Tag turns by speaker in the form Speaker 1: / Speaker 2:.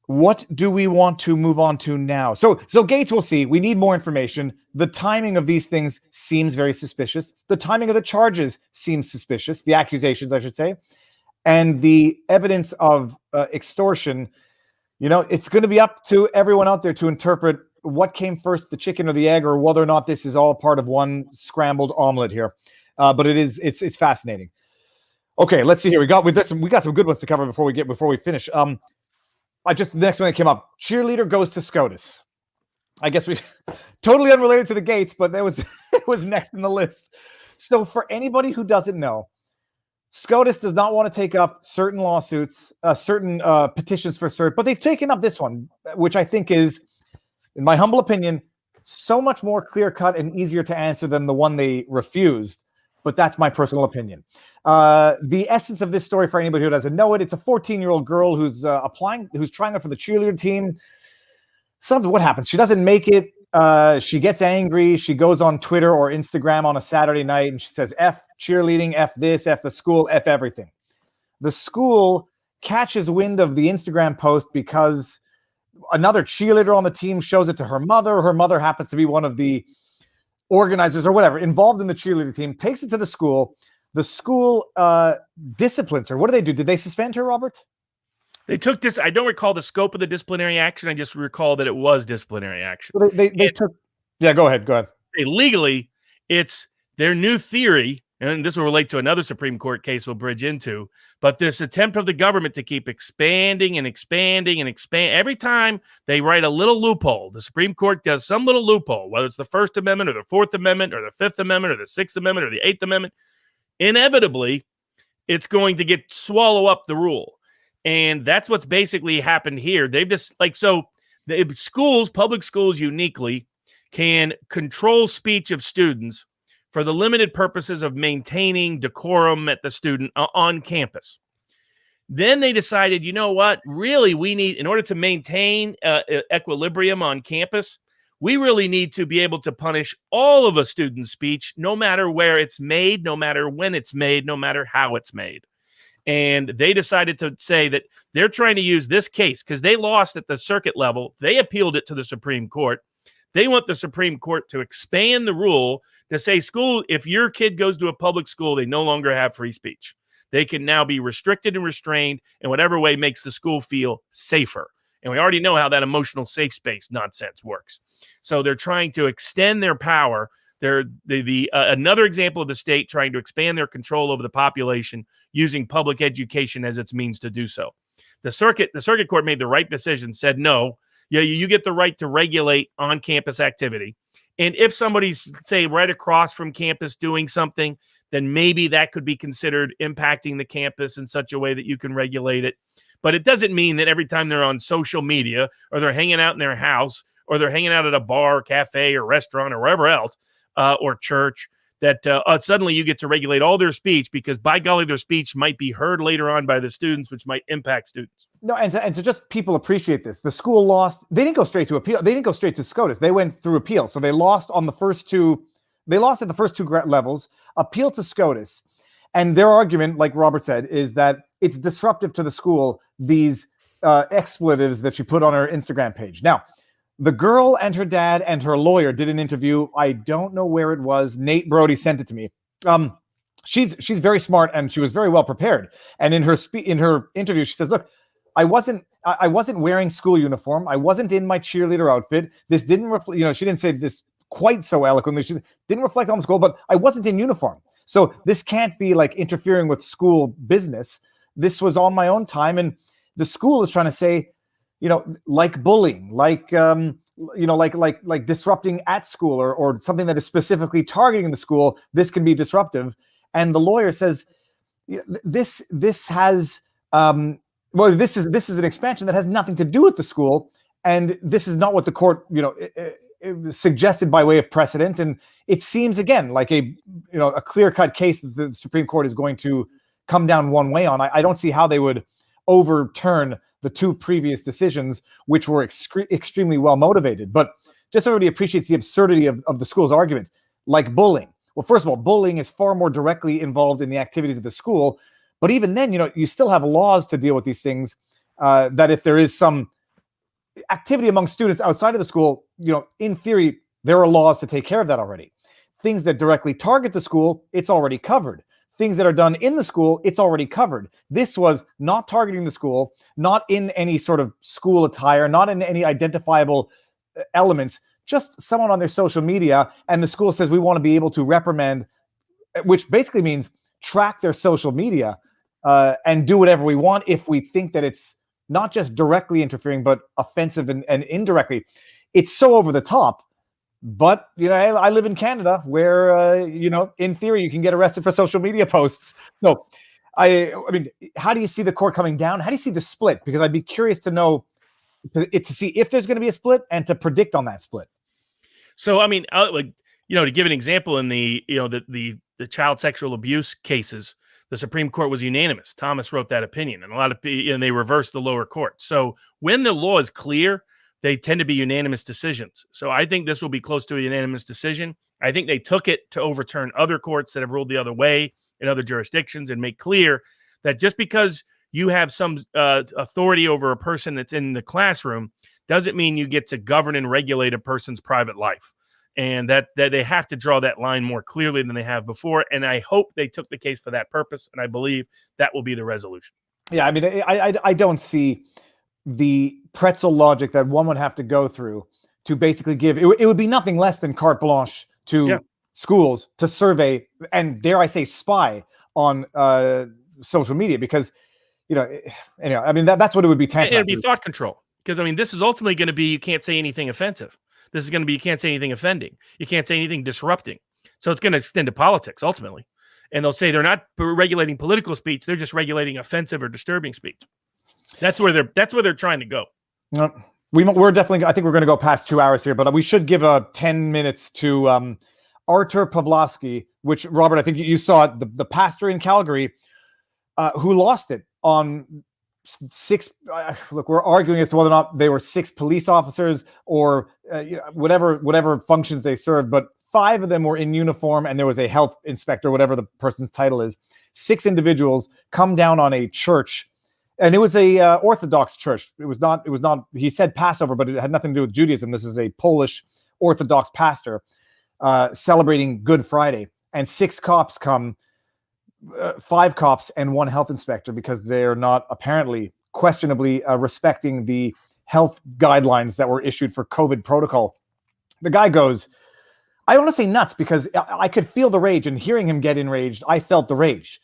Speaker 1: What do we want to move on to now? So Gates, we'll see. We need more information. The timing of these things seems very suspicious. The timing of the charges seems suspicious. The accusations, I should say. And the evidence of extortion, it's going to be up to everyone out there to interpret what came first, the chicken or the egg, or whether or not this is all part of one scrambled omelet here. But it's fascinating. Okay, let's see here. We got some good ones to cover before we finish. The next one that came up, cheerleader goes to SCOTUS. I guess we totally unrelated to the Gates, but it was next in the list. So for anybody who doesn't know, SCOTUS does not want to take up certain lawsuits, certain petitions for CERT, but they've taken up this one, which I think is, in my humble opinion, so much more clear-cut and easier to answer than the one they refused. But that's my personal opinion. The essence of this story, for anybody who doesn't know it, it's a 14-year-old girl who's trying out for the cheerleader team. What happens? She doesn't make it. She gets angry. She goes on Twitter or Instagram on a Saturday night and she says, F cheerleading, F this, F the school, F everything. The school catches wind of the Instagram post because another cheerleader on the team shows it to her mother. Her mother happens to be one of the organizers or whatever involved in the cheerleader team, takes it to the school. The school disciplines her. What do? Did they suspend her, Robert?
Speaker 2: They took this. I don't recall the scope of the disciplinary action. I just recall that it was disciplinary action.
Speaker 1: So they took. Yeah, go ahead.
Speaker 2: Legally, it's their new theory, and this will relate to another Supreme Court case we'll bridge into, but this attempt of the government to keep expanding and expanding and expand. Every time they write a little loophole, the Supreme Court does some little loophole, whether it's the First Amendment or the Fourth Amendment or the Fifth Amendment or the Sixth Amendment or the Eighth Amendment, inevitably, it's going to swallow up the rule. And that's what's basically happened here. They've just the schools, public schools uniquely, can control speech of students for the limited purposes of maintaining decorum at the student on campus. Then they decided, you know what, really we need, in order to maintain equilibrium on campus, we really need to be able to punish all of a student's speech, no matter where it's made, no matter when it's made, no matter how it's made. And they decided to say that they're trying to use this case because they lost at the circuit level. They appealed it to the Supreme Court. They want the Supreme Court to expand the rule to say, school, if your kid goes to a public school, they no longer have free speech. They can now be restricted and restrained in whatever way makes the school feel safer. And we already know how that emotional safe space nonsense works. So they're trying to extend their power. They're another example of the state trying to expand their control over the population using public education as its means to do so. The circuit court made the right decision, said no, you get the right to regulate on-campus activity. And if somebody's, say, right across from campus doing something, then maybe that could be considered impacting the campus in such a way that you can regulate it. But it doesn't mean that every time they're on social media or they're hanging out in their house or they're hanging out at a bar, cafe, or restaurant or wherever else, or church, that suddenly you get to regulate all their speech because, by golly, their speech might be heard later on by the students, which might impact students.
Speaker 1: No, and so just people appreciate this. The school lost. They didn't go straight to appeal. They didn't go straight to SCOTUS. They went through appeal. So they lost on the first two. They lost at the first two levels, appeal to SCOTUS. And their argument, like Robert said, is that it's disruptive to the school, these expletives that she put on her Instagram page. Now, the girl and her dad and her lawyer did an interview. I don't know where it was. Nate Brody sent it to me. She's very smart and she was very well prepared. And in her interview, she says, "Look, I wasn't wearing school uniform. I wasn't in my cheerleader outfit. This didn't reflect. She didn't say this quite so eloquently. She didn't reflect on the school, but I wasn't in uniform. So this can't be like interfering with school business. This was on my own time." And the school is trying to say, like bullying, like disrupting at school or something that is specifically targeting the school, this can be disruptive. And the lawyer says, this is an expansion that has nothing to do with the school. And this is not what the court, it suggested by way of precedent. And it seems, again, like a clear-cut case that the Supreme Court is going to come down one way on. I don't see how they would overturn the two previous decisions, which were extremely well motivated. But just so everybody appreciates the absurdity of the school's argument, like bullying. Well, first of all, bullying is far more directly involved in the activities of the school. But even then, you still have laws to deal with these things, that if there is some activity among students outside of the school, in theory, there are laws to take care of that already. Things that directly target the school, it's already covered. Things that are done in the school, it's already covered. This was not targeting the school, not in any sort of school attire, not in any identifiable elements, just someone on their social media. And the school says we want to be able to reprimand, which basically means track their social media and do whatever we want if we think that it's not just directly interfering, but offensive and indirectly. It's so over the top. But, I live in Canada where, in theory, you can get arrested for social media posts. So, I mean, how do you see the court coming down? How do you see the split? Because I'd be curious to know, to see if there's going to be a split and to predict on that split.
Speaker 2: So, I mean, to give an example, in the child sexual abuse cases, the Supreme Court was unanimous. Thomas wrote that opinion, and they reversed the lower court. So when the law is clear, they tend to be unanimous decisions. So I think this will be close to a unanimous decision. I think they took it to overturn other courts that have ruled the other way in other jurisdictions and make clear that just because you have some authority over a person that's in the classroom doesn't mean you get to govern and regulate a person's private life. And that they have to draw that line more clearly than they have before. And I hope they took the case for that purpose. And I believe that will be the resolution.
Speaker 1: Yeah, I mean, I don't see the pretzel logic that one would have to go through to basically give. It would be nothing less than carte blanche to schools to survey and, dare I say, spy on social media, because, anyhow, I mean, that's what it would be.
Speaker 2: It would be thought control, because, I mean, this is ultimately going to be, you can't say anything offensive. This is going to be, you can't say anything offending. You can't say anything disrupting. So it's going to extend to politics ultimately. And they'll say they're not regulating political speech. They're just regulating offensive or disturbing speech. That's where they're trying to go.
Speaker 1: We're definitely, I think we're going to go past 2 hours here, but we should give 10 minutes to Artur Pawlowski, which, Robert, I think you saw it, the pastor in Calgary who lost it on 6. Look, we're arguing as to whether or not they were 6 police officers or whatever functions they served, but 5 of them were in uniform, and there was a health inspector, whatever the person's title is. 6 individuals come down on a church, and it was a Orthodox church. It was not. He said Passover, but it had nothing to do with Judaism. This is a Polish Orthodox pastor celebrating Good Friday, and 6 cops come. 5 cops and 1 health inspector, because they're not apparently questionably respecting the health guidelines that were issued for COVID protocol. The guy goes, I want to say nuts, because I could feel the rage, and hearing him get enraged, I felt the rage.